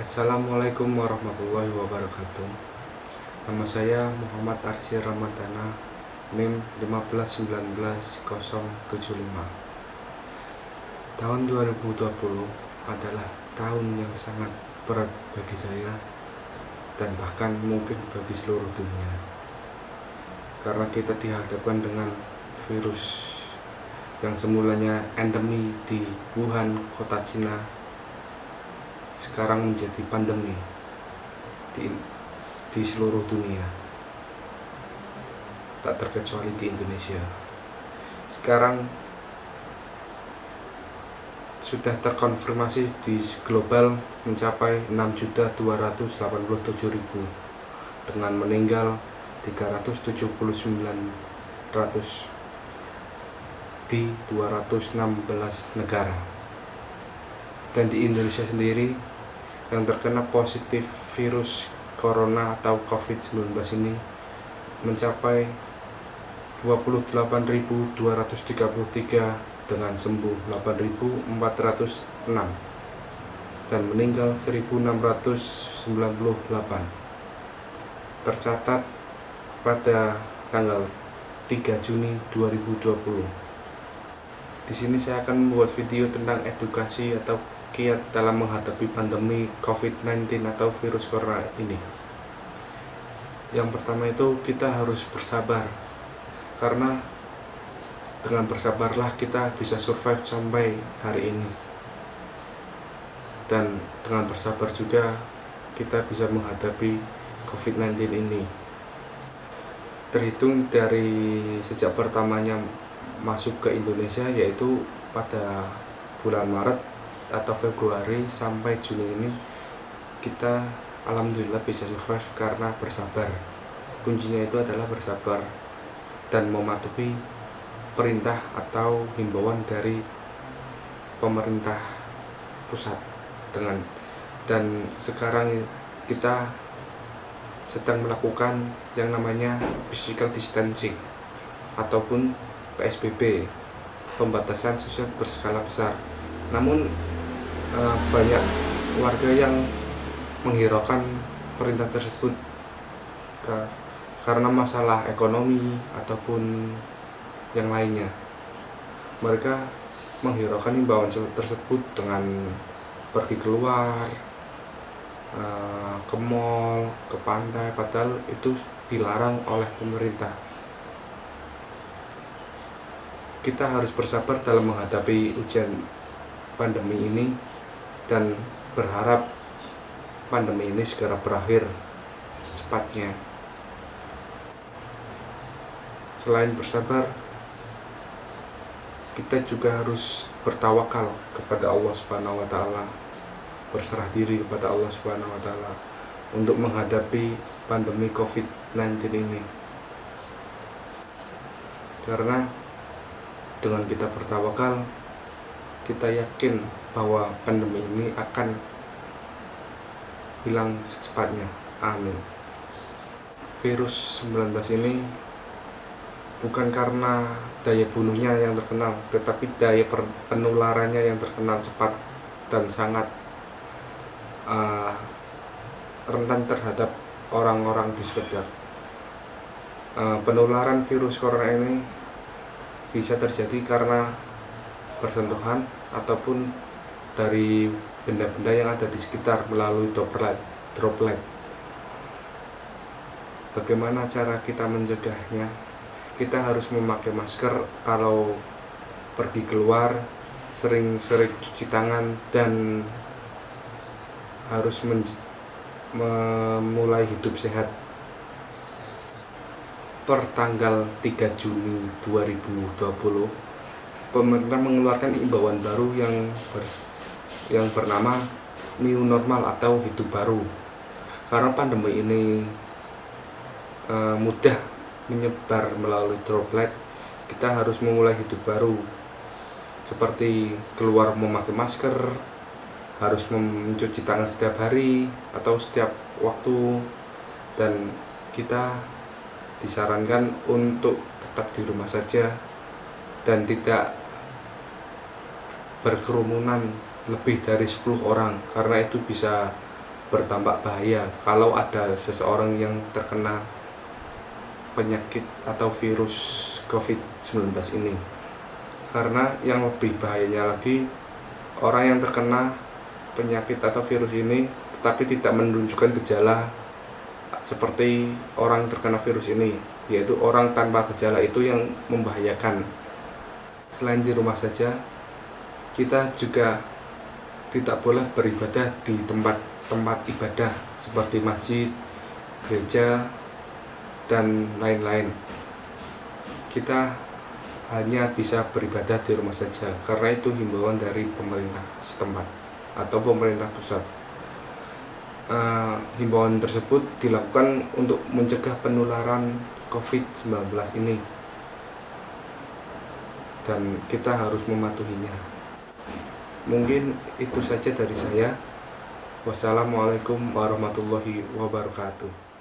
Assalamualaikum warahmatullahi wabarakatuh. Nama saya Muhammad Arsy Ramadana, NIM 1519075. Tahun 2020 adalah tahun yang sangat berat bagi saya dan bahkan mungkin bagi seluruh dunia, karena kita dihadapkan dengan virus yang semulanya endemi di Wuhan, kota Cina, sekarang menjadi pandemi di seluruh dunia, tak terkecuali di Indonesia. Sekarang sudah terkonfirmasi di global mencapai 6.287.000 dengan meninggal 379.000 di 216 negara. Dan di Indonesia sendiri yang terkena positif virus corona atau COVID-19 ini mencapai 28.233 dengan sembuh 8.406 dan meninggal 1.698 tercatat pada tanggal 3 Juni 2020. Di sini saya akan membuat video tentang edukasi atau kiat dalam menghadapi pandemi COVID-19 atau virus corona ini. Yang pertama itu kita harus bersabar, karena dengan bersabarlah kita bisa survive sampai hari ini. Dan dengan bersabar juga kita bisa menghadapi COVID-19 ini. Terhitung dari sejak pertamanya masuk ke Indonesia, yaitu pada bulan Maret atau Februari sampai Juni ini, kita alhamdulillah bisa survive karena bersabar. Kuncinya itu adalah bersabar dan mematuhi perintah atau himbauan dari pemerintah pusat. Dan sekarang kita sedang melakukan yang namanya physical distancing ataupun PSBB, pembatasan sosial berskala besar. Namun banyak warga yang menghiraukan perintah tersebut karena masalah ekonomi ataupun yang lainnya. Mereka menghiraukan imbauan tersebut dengan pergi keluar, ke mall, ke pantai, padahal itu dilarang oleh pemerintah. Kita harus bersabar dalam menghadapi ujian pandemi ini dan berharap pandemi ini segera berakhir secepatnya. Selain bersabar, kita juga harus bertawakal kepada Allah Subhanahu wa taala, berserah diri kepada Allah Subhanahu wa taala untuk menghadapi pandemi COVID-19 ini. Karena dengan kita bertawakal, kita yakin bahwa pandemi ini akan hilang secepatnya. Amin. Virus 19 ini bukan karena daya bunuhnya yang terkenal, tetapi daya penularannya yang terkenal cepat dan sangat rentan terhadap orang-orang di sekitar. Penularan virus corona ini bisa terjadi karena bersentuhan ataupun dari benda-benda yang ada di sekitar melalui droplet. Bagaimana cara kita mencegahnya? Kita harus memakai masker kalau pergi keluar, sering-sering cuci tangan, dan harus memulai hidup sehat. Per tanggal 3 Juni 2020, pemerintah mengeluarkan imbauan baru yang bernama New Normal atau hidup baru. Karena pandemi ini mudah menyebar melalui droplet, kita harus memulai hidup baru, seperti keluar memakai masker, harus mencuci tangan setiap hari atau setiap waktu, dan kita disarankan untuk tetap di rumah saja dan tidak berkerumunan lebih dari 10 orang, karena itu bisa bertambah bahaya kalau ada seseorang yang terkena penyakit atau virus COVID-19 ini. Karena yang lebih bahayanya lagi, orang yang terkena penyakit atau virus ini tetapi tidak menunjukkan gejala seperti orang terkena virus ini, yaitu orang tanpa gejala itu yang membahayakan. Selain di rumah saja, kita juga tidak boleh beribadah di tempat-tempat ibadah seperti masjid, gereja, dan lain-lain. Kita hanya bisa beribadah di rumah saja karena itu himbauan dari pemerintah setempat atau pemerintah pusat. Himbauan tersebut dilakukan untuk mencegah penularan COVID-19 ini, dan kita harus mematuhinya. Mungkin itu saja dari saya. Wassalamualaikum warahmatullahi wabarakatuh.